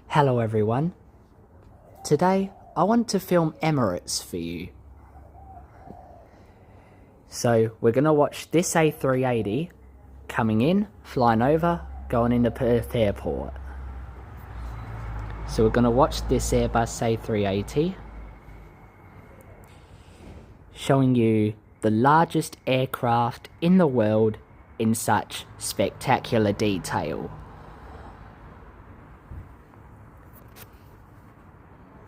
Hello everyone. Today I want to film Emirates for you. So we're going to watch this A380 coming in, flying over, going into Perth Airport. So we're going to watch this Airbus A380 showing you the largest aircraft in the world in such spectacular detail.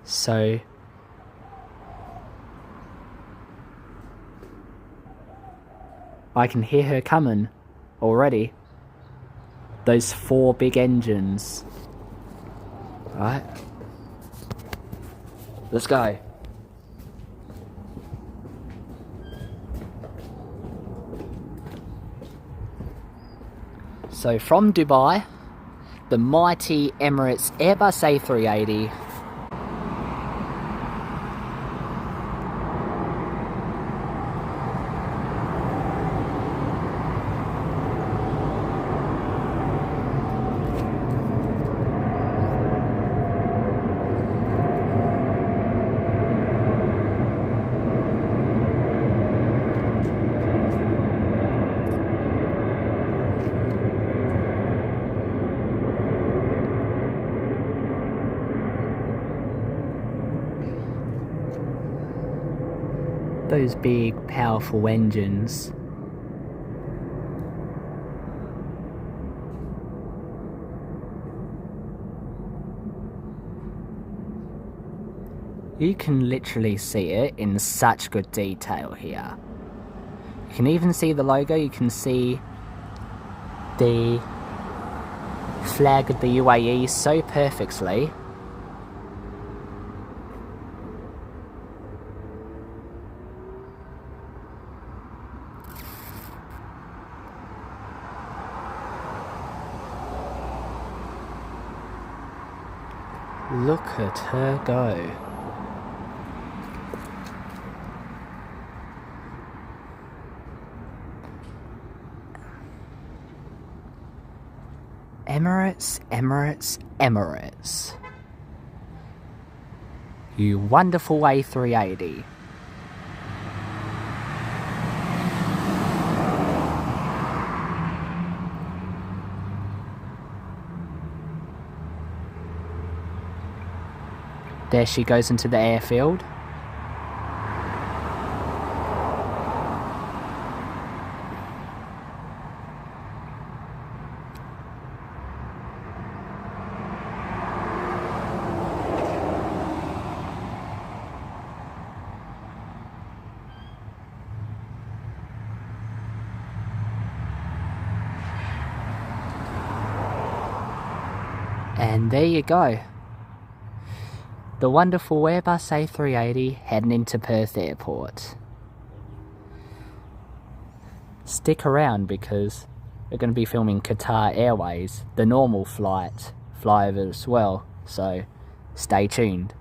So I can hear her coming already. Those 4 big engines. Alright. Let's go. So from Dubai, the mighty Emirates Airbus A380 those big powerful engines. You can literally see it in such good detail here. You can even see the logo, you can see the flag of the UAE so perfectly. Look at her go. Emirates, Emirates, Emirates. You wonderful A380. There she goes into the airfield. And there you go. The wonderful Airbus A380 heading into Perth Airport. Stick around because we're going to be filming Qatar Airways, the normal flyover as well, so stay tuned.